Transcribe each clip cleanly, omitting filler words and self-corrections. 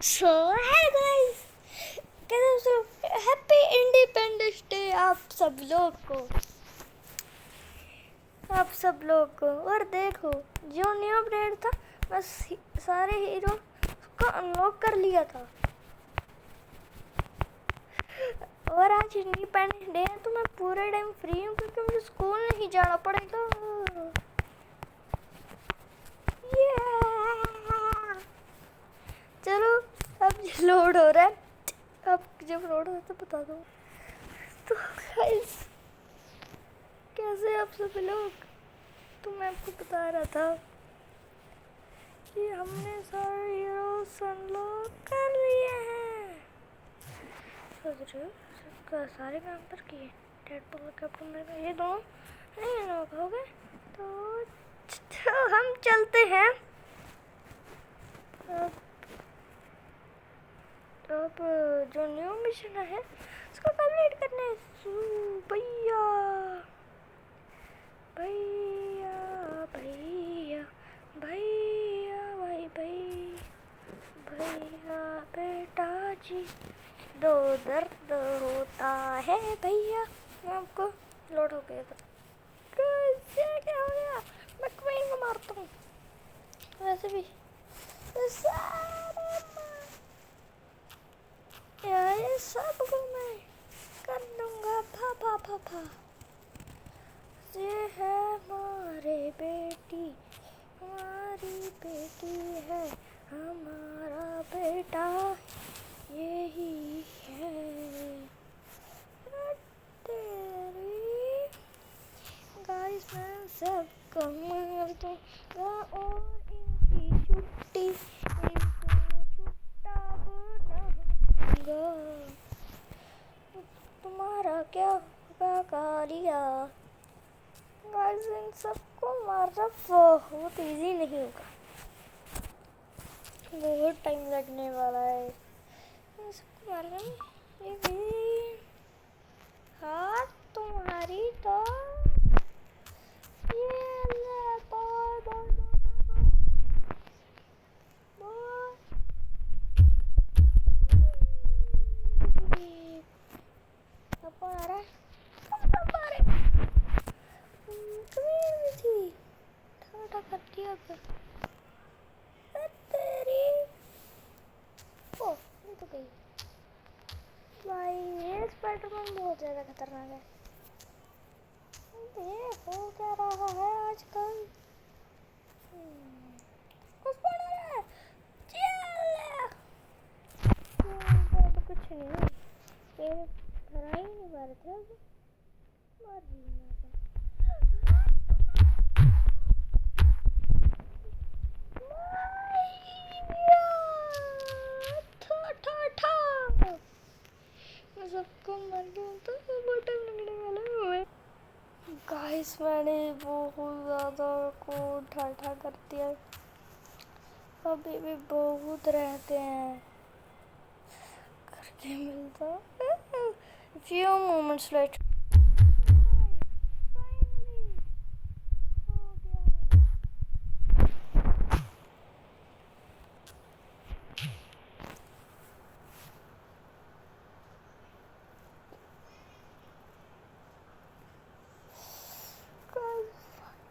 सो है गाइस, कैसे happy independence day आप सब लोग को। और देखो, जो न्यू अपडेट था बस सारे हीरो को अनलॉक कर लिया था। और आज इंडिपेंडेंस डे है तो मैं पूरे टाइम फ्री हूँ क्योंकि मुझे स्कूल नहीं जाना पड़ेगा। चलो अब लोड हो रहा है, अब जब लोड हो तो बता दो। तो गाइस, कैसे आप सब लोग, तो मैं आपको बता रहा था कि हमने सारे हीरोज अनलॉक कर लिए हैं। सोच रहे हो सबका सारे काम पर किए, डेडपूल और कैप्टन अमेरिका ये दोनों नहीं अनलॉक हो गए तो हम चलते हैं अब जो न्यू मिशन है उसको कंप्लीट करने। भैया भैया भैया भैया भाई भैया बेटा जी दो दर्द होता है भैया। मैं आपको लोड हो गया था, क्या हो गया? मैं क्वीन को मारता हूँ वैसे भी यार, सबको मैं कर दूंगा फा फा फा फा। ये है हमारी बेटी है, हमारा बेटा यही है। तेरी गाइस मैं सबको मार दूंगा और इनकी छुट्टी इनको छुट्टा बनाऊंगा। तुम्हारा क्या लिया गाइस, इन सबको मारना बहुत इजी नहीं होगा, बहुत टाइम लगने वाला है इन सबको मारने में। ये भी हाथ तुम्हारी तो ये ले बॉय बॉय बॉय। अब कौन आ रहा है? कौन मारे? कभी थी ठाठा कर दिया तेरी। ओ ये तो गई भाई, ये स्पाइडरमैन बहुत ज़्यादा खतरनाक है। ये हो क्या रहा है आजकल? कुछ पड़ रहा है तो कुछ नहीं, ये हरा ही नहीं पा रहे थे, अब मार ही नहीं आता। सबको मर गया तो बहुत टाइम लगने वाला है। गाइस मैंने बहुत ज़्यादा को ठाठा कर दिया, अभी भी बहुत रहते हैं करके मिलता। few moments later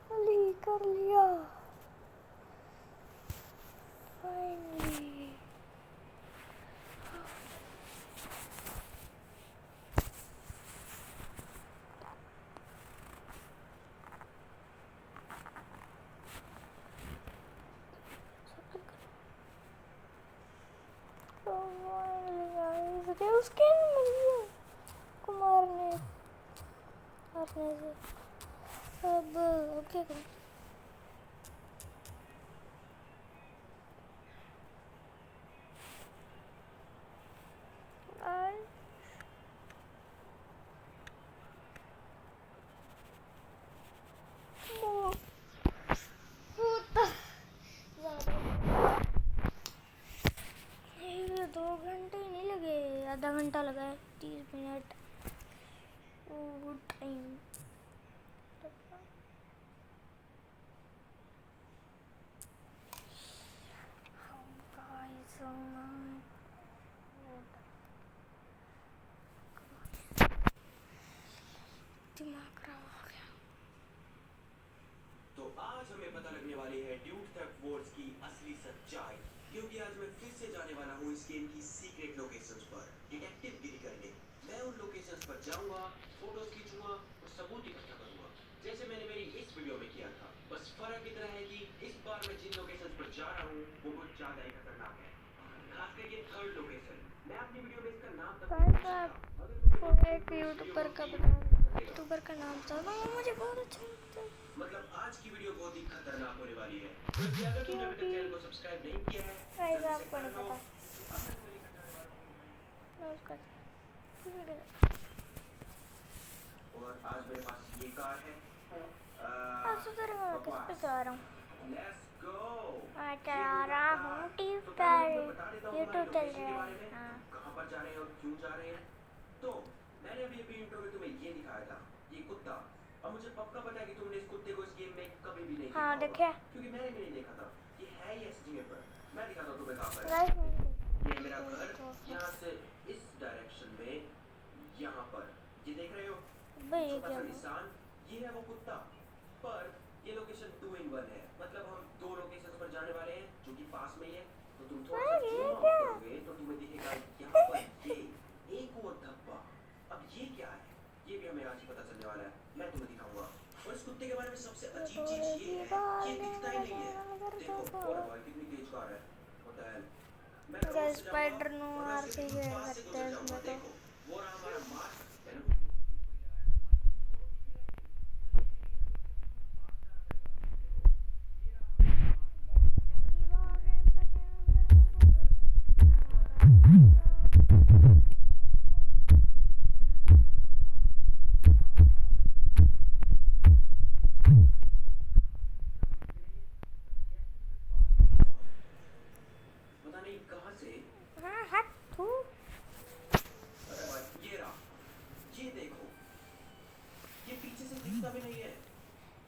फाइनली कर लिया, फाइनली। उसके को मारने से अब क्या करें? ये 2 घंटे नहीं लगे, आधा घंटा लगा है, 30 मिनट टाइम। गाइस से जाने वाला हूँ इस गेम की सीक्रेट लोकेशंस पर डिटेक्टिव गिरी करने। मैं उन लोकेशंस पर जाऊंगा, फोटोज खींचूंगा और सबूत इकट्ठा करूंगा, जैसे मैंने मेरी इस वीडियो में किया था। बस फर्क इतना है कि इस बार मैं जिन लोकेशंस पर जा रहा हूँ वो कुछ ज्यादा ही खतरनाक है। खासकर ये थर्ड लोकेशन। मैं अपनी वीडियो में इसका नाम तक नहीं गाइस सकता। आपको एक यूट्यूबर का बताऊं, यूट्यूबर का नाम था ना, मुझे बहुत अच्छा लगता है मतलब आज की वीडियो बहुत ही खतरनाक होने वाली है। तो इसलिए अगर तुमने अभी तक क्योंकि चैनल को सब्सक्राइब नहीं किया है, गाइस जल्दी से आपको कर नहीं लो। पता अब मैं तुम्हें लेकर जाने वाला हूँ मैं उसका और आज मेरे पास ये कार है। आज सुधर मैं किस पे जा रहा हूँ। Let's go. मैं चला रहा हूँ टीवी तो पहले पर, तुम्हें बता देता हूँ हमारी यूट्यूब चल लोकेशन रहा के है। बारे में, हाँ कहाँ पर जा रहे हैं और क्यों जा रहे हैं। तो मैंने अभी इंट्रो में तुम्हें ये दिखाया था, ये कुत्ता। अब मुझे पक्का पता है कि तुमने इस कुत्ते को इस गेम में कभी भी नहीं देखा हाँ होगा, देखिए क्योंकि मैंने भी नहीं देखा था। ये है ही ऐसी जगह पर। मैं दिखाता हूँ तुम्हें कहाँ पर है। गाइस ये है मेरा घर। यहाँ से इस डायरेक्शन में, यहाँ पर ये देख रहे हो भाई छोटा क्या सा निशान, ये है वो कुत्ता। पर ये लोकेशन 2 in 1 है, मतलब हम दो लोकेशन पर जाने वाले हैं जो कि पास में ही है। तो तुम थोड़ा सा ये जूम आउट क्या करोगे तो तुम्हें दिखेगा यहाँ पर ये एक और धब्बा। अब ये क्या है ये भी हमें आज ही पता चलने वाला है, मैं तुम्हें दिखाऊंगा। और इस कुत्ते के बारे में सबसे अजीब चीज ये है, ये दिखता ही नहीं है। देखो और भाई कितनी तेज कार है, what the hell। मैं रोड से जाऊंगा स्पाइडर नो और मैं आर उसके से बिल्कुल खेल पास से सकते गुजर हैं जाऊंगा। इसमें तो। देखो वो रहा हमारा मार्क। पता नहीं कहाँ से। हाँ हट तू। अरे भाई ये रहा, ये देखो ये पीछे से दिखता भी नहीं है।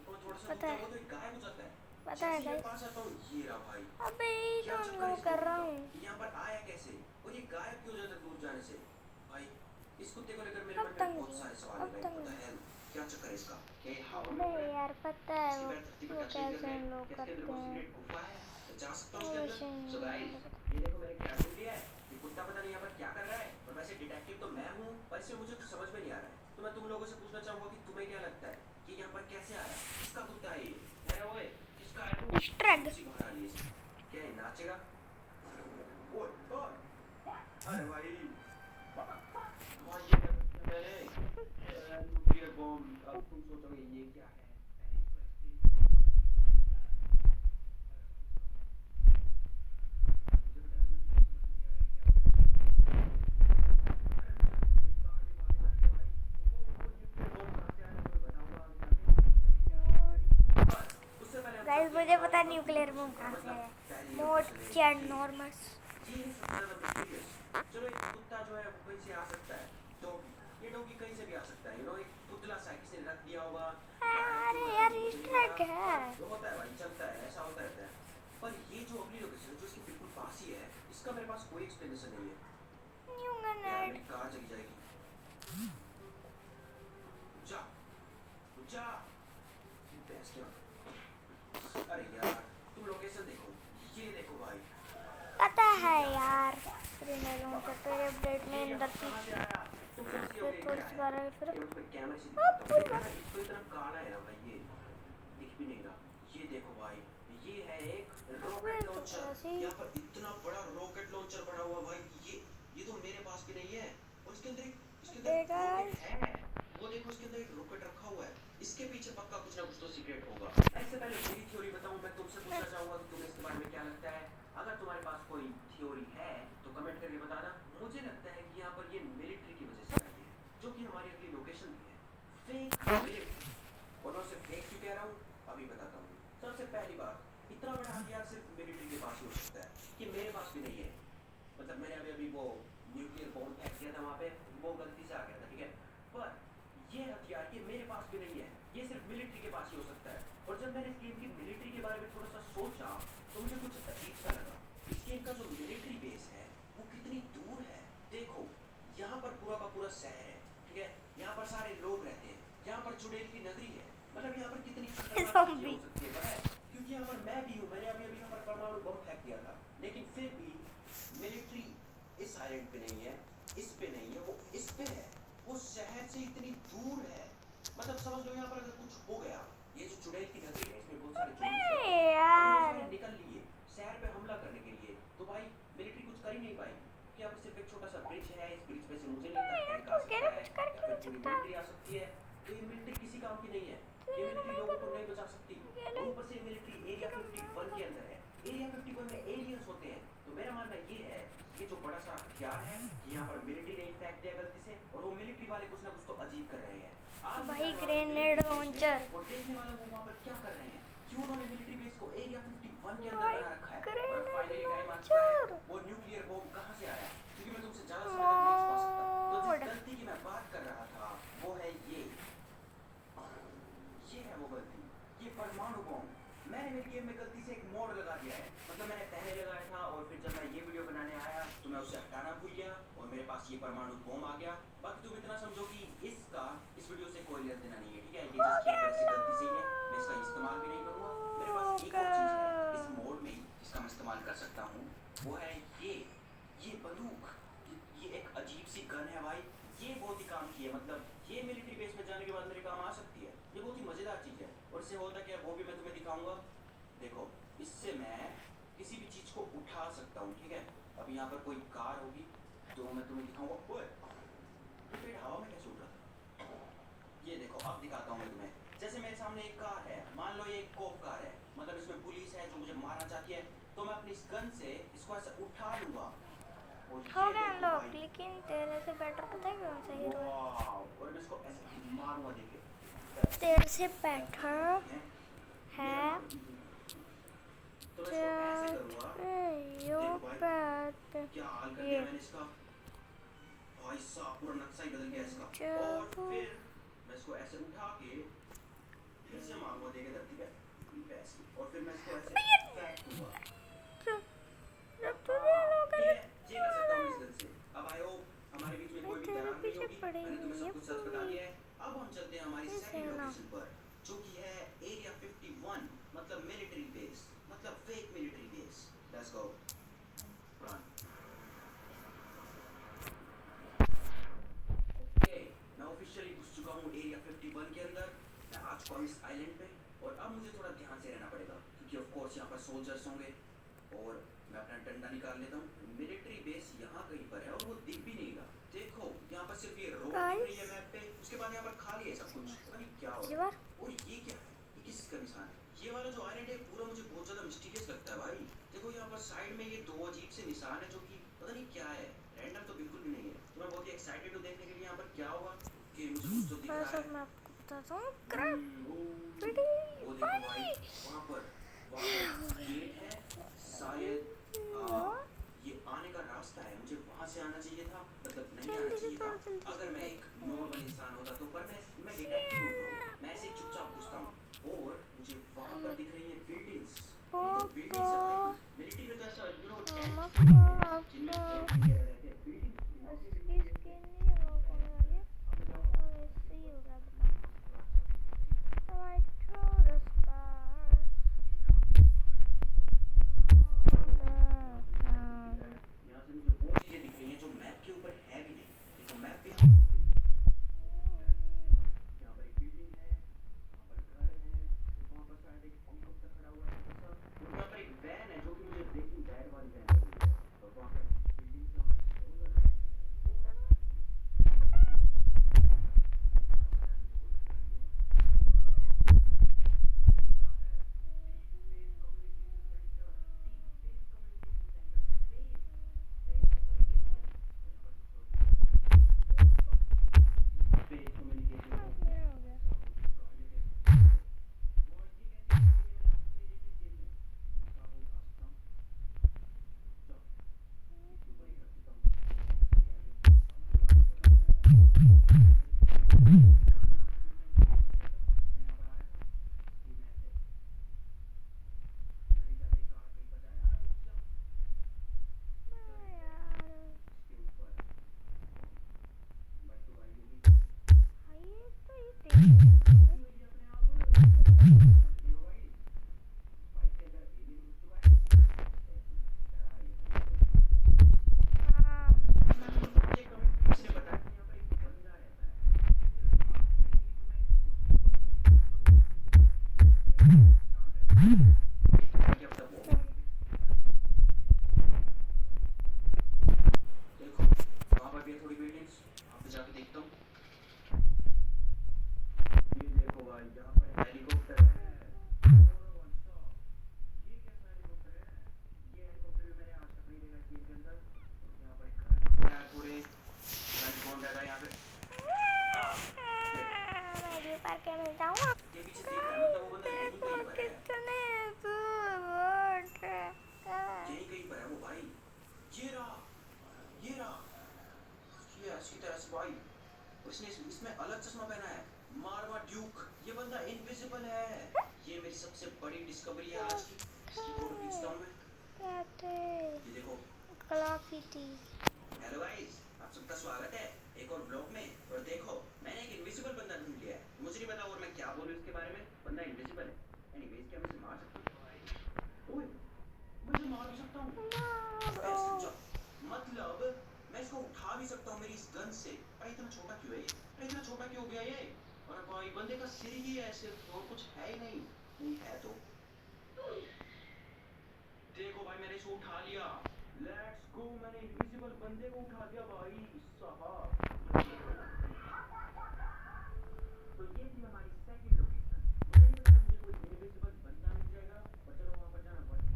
और थोड़ा सा पता रुक है जाओ तो ये गायब हो जाता है। पता है जैसे मैं गाइस, पास आता हूँ ये रहा भाई। अबे यही तो क्या हम चक्कर है लोग इस कर कुत्ते रहा का, हूँ। ये यहाँ पर आया कैसे और ये गायब क्यों हो जाता है दूर जाने से। भाई इस कुत्ते को लेकर मेरे अब मन में तंग बहुत सारे सवाल अब है। तंग पता है क्या चक्कर है इसका, क्या ये हवा में अबे उड़ रहा है। यार पता है इसके पैर धरती पर वो टच नहीं कर कैसे रहे हम हैं। लोग क्या इसके अंदर करते कोई हैं। सीक्रेट गुफा है, तो जा सकता हूँ वो उसके वैसे अंदर। नहीं सो गाइस मुझे ये देखो मैंने कैप्शन दिया है, ये कुत्ता पता नहीं यहाँ पर क्या कर रहा है। और वैसे डिटेक्टिव तो मैं हूँ, पर इसमें मुझे कुछ समझ में नहीं आ रहा है। तो मैं तुम लोगों से पूछना चाहूंगा कि तुम्हें क्या लगता है कि यहाँ पर कैसे आया, किसका कुत्ता है ये। अरे ओए किसका है तू, स्ट्रग कौन सी बाहर आ रही है इसकी? क्या ये नाचेगा। ओए ओए अरे भाई भाई ये क्या किया मैंने। Nuclear bomb. अब तुम सोचोगे ये क्या है, पहले इसको एक्सप्लेन। मुझे पता है तुम्हें समझ नहीं आ रहा है क्या हो रहा है। एक तो आगे भागने लगी है भाई। वो न्यूक्लियर बॉम्ब कहाँ से आया तुम्हें बताऊंगा आगे जाके। पर उससे पहले हम गाइस चलते हैं मुझे हमारी पता है अगली न्यूक्लियर बम लोकेशन पर, कहाँ से मतलब है। पहली मोड लोकेशन है चैट ये। नॉर्मस। ये है सबसे ज्यादा मिस्टीरियस। चलो एक कुत्ता जो है वो कहीं से आ सकता है, डॉगी, ये डॉगी कहीं से भी आ सकता है। यू नो एक पुतला सा किसी ने रख दिया होगा, अरे यार स्ट्रग है। जो होता है भाई चलता है, ऐसा होता रहता है। पर ये जो अगली लोकेशन है जो इसके बिल्कुल पास ही है, इसका मेरे पास कोई एक्सप्लेनेशन नहीं है। यार मेरी कार चली जाएगी। जा जा बहस क्या। अरे यार तुम लोकेशन देखो, ये देखो भाई। पता है यार फिर मैं लूँगा तेरे अपडेट में ये अंदर यहाँ की कहाँ से आया, तुम सोचती फिर होगी थोड़ी क्या सी है। बार आई फिर ये मैं तुम्हें कैमरे से अब दिखाता हूँ। पूरी देखो बात ना इसको इतना काला है ना भाई, ये दिख भी नहीं रहा। ये देखो भाई ये है एक रॉकेट तो लॉन्चर। ऐसे यहाँ पर इतना बड़ा रॉकेट लॉन्चर पड़ा हुआ भाई। ये तो मेरे पास भी नहीं है। और इसके अंदर देखा रॉकेट है। वो देखो इसके अंदर एक रॉकेट रखा हुआ है। इसके पीछे पक्का कुछ ना कुछ तो सीक्रेट होगा। ऐसे पहले मेरी थ्योरी बताऊं, मैं तुमसे पूछना चाहूंगा कि तुम्हें इसके बारे में क्या लगता है। अगर तुम्हारे पास कोई थ्योरी है तो कमेंट करके बताना। मुझे लगता है कि यहाँ पर ये मिलिट्री की वजह से आई है, जो कि हमारी अगली लोकेशन भी है, फेक मिलिट्री। और मैं सिर्फ फेक क्यों कह रहा हूँ अभी बताता हूँ। सबसे पहली बात, इतना बड़ा हथियार सिर्फ मिलिट्री के पास ही हो सकता है, कि मेरे पास भी नहीं है। मतलब मैंने अभी वो न्यूक्लियर बॉम्ब फेंक दिया था वहाँ पे, वो गलती से आ गया था, ठीक है। पर ये हथियार ये मेरे पास भी नहीं है, ये सिर्फ मिलिट्री के पास ही हो सकता है। और जब मैंने इस गेम की मिलिट्री के बारे में थोड़ा सा सोचा तो मुझे कुछ अजीब सा लगा। इस गेम का जो मिलिट्री बेस है वो कितनी दूर है। देखो यहाँ पर पूरा का पूरा शहर है, ठीक है। यहाँ पर सारे लोग रहते हैं, यहाँ पर चुड़ैल की नगरी है। मतलब यहाँ पर कितनी खतरनाक चीजें हो सकती है पता है, क्योंकि यहाँ पर मैं भी हूँ। मैंने अभी अभी यहाँ पर परमाणु बम फेंक दिया था, लेकिन फिर भी इस आइलैंड पे नहीं है, इस पे नहीं है, वो इस पे है। वो शहर से इतनी दूर है। मतलब समझ लो यहाँ पर अगर कुछ हो गया, ये जो चुड़ैल की नगरी है इसमें बहुत सारे जुर्म नहीं और वो यार, सारे निकल लिए शहर पे हमला करने के लिए। तो भाई मिलिट्री कुछ कर ही नहीं पाएगी, क्या अब सिर्फ एक छोटा सा ब्रिज है, इस ब्रिज पे से मुझे लगता है टैंक तो आ सकता अकेले है कुछ कर या क्यों फिर नहीं पूरी सकता? मिलिट्री आ सकती है। तो ये मिलिट्री किसी काम की नहीं है, ये तो मिलिट्री मैं लोगों तो को नहीं बचा सकती। और ऊपर से मिलिट्री एरिया 51 के अंदर है, एरिया 51 में एलियंस होते हैं। तो मेरा मानना ये है, ये जो बड़ा सा हथियार है कि यहाँ पर मिलिट्री ने फेंक दिया गलती से, और वो मिलिट्री वाले कुछ ना कुछ तो अजीब कर रहे हैं। आप भाई विचार करो, ग्रेनेड मिलिट्री बेस लॉन्चर, में, और देखने वाले वो वहाँ पर क्या कर रहे हैं, क्यों उन्होंने मिलिट्री बेस को एरिया 51 के अंदर भाई बना रखा है। और अब ग्रेनेड फाइनली टाइम आ चुका है, लॉन्चर वो न्यूक्लियर बॉम्ब कहाँ से आया, क्योंकि मैं तुमसे ज्यादा समय तक नहीं छुपा सकता। तो जिस मोड। गलती की मैं बात कर रहा था वो है ये है वो गलती, ये परमाणु बॉम्ब। मैंने मेरी गेम में गलती से एक मोड लगा दिया है, मतलब मैंने पहले लगाया था और फिर जब मैं ये वीडियो बनाने आया तो मैं उसे हटाना भूल गया और मेरे पास ये परमाणु बॉम्ब आ गया। बाकी तुम इतना समझो कि इसका इस वीडियो से कोई लेना देना नहीं है, ठीक है? ये जस्ट एक तरह से गलती से ही है, मैं इसका इस्तेमाल भी नहीं करूंगा। मेरे पास एक और चीज है इस मोड में जिसका मैं इस्तेमाल कर सकता हूँ, वो है ये बंदूक। ये एक अजीब सी गन है भाई, ये बहुत ही काम की है। मतलब ये मिलिट्री बेस में जाने के बाद मेरे काम आ सकती है। ये बहुत ही मजेदार चीज है, और इससे होता क्या है वो भी मैं तुम्हें दिखाऊंगा। देखो, इससे मैं किसी भी चीज को उठा सकता हूँ, ठीक है? अब यहाँ पर कोई कार होगी तो मैं तुम्हें दिखाऊंगा। ओए, ये पेड़ हवा में कैसे उड़ रहा था? ये देखो, अब दिखाता हूँ मैं तुम्हें। जैसे मेरे सामने एक कार है, मान लो ये एक कोप कार है, मतलब इसमें पुलिस है जो मुझे मारना चाहती है, तो मैं अपनी इस गन से इसको ऐसे उठा लूंगा। और हो ये गया देखो अनलॉक, भाई, लेकिन तेरे से बेटर पता है कौन सा हीरो है? वाव, और मैं इसको ऐसे मारूंगा, देखिए। तेरे से बेटर हैं? मेरा है मारो। तो मैं इसको ऐसे करूंगा, यो देखो भाई बैट क्या हाल कर ये दिया मैंने इसका। भाई साहब पूरा नक्शा ही बदल गया इसका। और जब फिर मैं इसको ऐसे उठा के फिर से मारूंगा, देखे धरती पे ऐसे, और फिर मैं इसको ऐसे फेंक दूंगा। जब तू हाँ, लोग ठीक है, ये कर सकता हूँ मैं इस गन से। अब आई होप हमारे बीच में कोई भी तेरे दरार नहीं पीछे होगी, पड़ी मैंने तुम्हें ये सब कुछ सच बता पूरी दिया है। अब हम चलते हैं हमारी ये सेकंड सेना। लोकेशन पर, जो कि है एरिया 51, मतलब मिलिट्री बेस, मतलब fake military base. Let's go, run. Okay, मैं ऑफिशियली घुस चुका हूँ एरिया 51 के अंदर। मैं आ चुका हूँ इस आइलैंड पे, और अब मुझे थोड़ा ध्यान से रहना पड़ेगा क्योंकि ऑफ कोर्स यहाँ पर सोल्जर्स होंगे। और मैं अपना डंडा निकाल लेता हूँ। मिलिट्री बेस यहाँ कहीं पर है और वो दिख भी नहीं रहा। देखो, यहाँ पर सिर्फ ये रोड दिख रही है मैप पे, उसके बाद यहाँ पर खाली है सब कुछ। पता नहीं क्या हो रहा है। और ये क्या है, ये किस का निशान है? ये वाला जो आइलैंड है पूरा मुझे बहुत ज्यादा मिस्टीरियस लगता है भाई। देखो यहाँ पर साइड में ये दो अजीब से निशान है जो कि पता नहीं क्या है, रैंडम तो बिल्कुल भी नहीं है। तो मैं बहुत ही एक्साइटेड हूँ देखने के लिए यहाँ पर क्या होगा, कि मुझे कुछ तो दिख रहा है। मैं आपको बताता हूँ क्रैप वो देखो भाई, वहाँ पर गेट है शायद। हाँ, ये आने का रास्ता है, मुझे वहाँ से आना चाहिए था, मतलब नहीं आना चाहिए था। अगर मैं एक नॉर्मल इंसान होता तो, पर मैं डिटेक्टिव हूँ bro। मैं ऐसे चुपचाप घुसता हूँ, और मुझे वहाँ पर दिख रही है बिल्डिंग्स। ये तो बिल्डिंग्स है भाई, मिलिट्री में तो ऐसा टेंट जिनमें टेंट वगैरह रहते हैं, बिल्डिंग। यहाँ से मुझे वो चीजें दिख रही हैं जो मैप के ऊपर है भी नहीं। देखो मैप पे यहाँ पर एक बिल्डिंग है, वहाँ पर घर है, वहाँ पर शायद एक हेलीकॉप्टर खड़ा हुआ है, और यहाँ पर एक वैन है जो कि मुझे ब्रेकिंग बैड वाली वैन लग रही है। और वहाँ पर इसने इसमें अलग चश्मा पहना है, मारवा ड्यूक। ये बंदा इनविजिबल है। ये मेरी सबसे बड़ी डिस्कवरी है आज की। इसकी फोटो खींचता हूँ मैं। ये देखो। ग्राफिटी। हेलो गाइस, आप सबका स्वागत है एक और ब्लॉग में। और देखो, मैंने एक इनविजिबल बंदा ढूंढ लिया है। मुझे नहीं पता और मैं क्या बोलूं इसके बारे में। बंदा इनविजिबल है। एनीवेज, क्या मैं इसे मार सकता हूं? ओए, मैं इसे मार भी सकता हूं। ऐसे मतलब मैं इसको उठा भी सकता हूं मेरी इस गन से। अरे इतना छोटा क्यों है ये? अरे इतना छोटा क्यों हो गया ये? अरे भाई, बंदे का सिर ही है सिर्फ, और कुछ है ही नहीं। नहीं है तो देखो भाई, मैंने इसको उठा लिया। लेट्स गो, मैंने इनविजिबल बंदे को उठा लिया भाई साहब। तो ये थी हमारी सेकंड लोकेशन। मुझे नहीं पता मुझे कोई इनविजिबल बंदा मिल जाएगा, पर चलो वहां पर जाना पड़ेगा।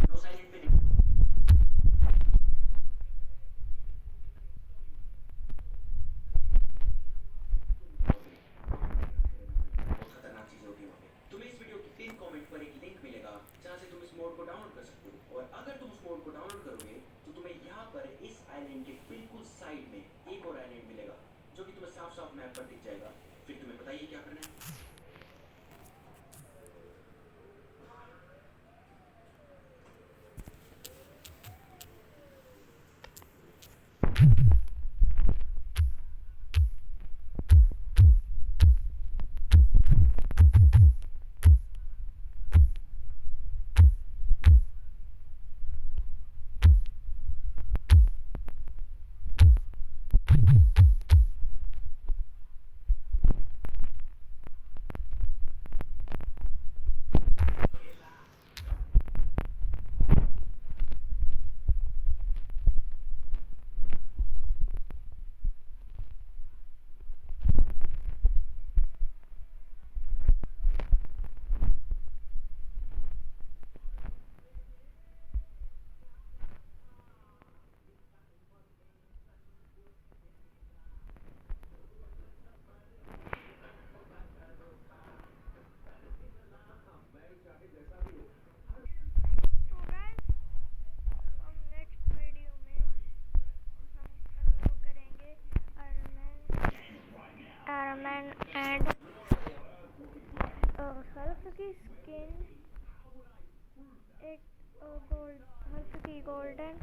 नो साइलेंट पे बहुत खतरनाक चीजें होती है। तुम्हें इस वीडियो की पिन कमेंट पर एक लिंक मिलेगा जहां से तुम इस मोड को डाउनलोड कर सकते हो। और अगर तुम उस मोड को डाउनलोड करोगे तो तुम्हें यहाँ पर इस आइलैंड के बिल्कुल साइड में एक और आइलैंड मिलेगा, जो कि तुम्हें साफ साफ मैप पर दिख जाएगा। फिर तुम्हें बताइए क्या करना है। तो गाइस, हम नेक्स्ट वीडियो में हम अनलॉक करेंगे आयरन एंड हल्क की स्किन, एक गोल्ड हल्क की गोल्डन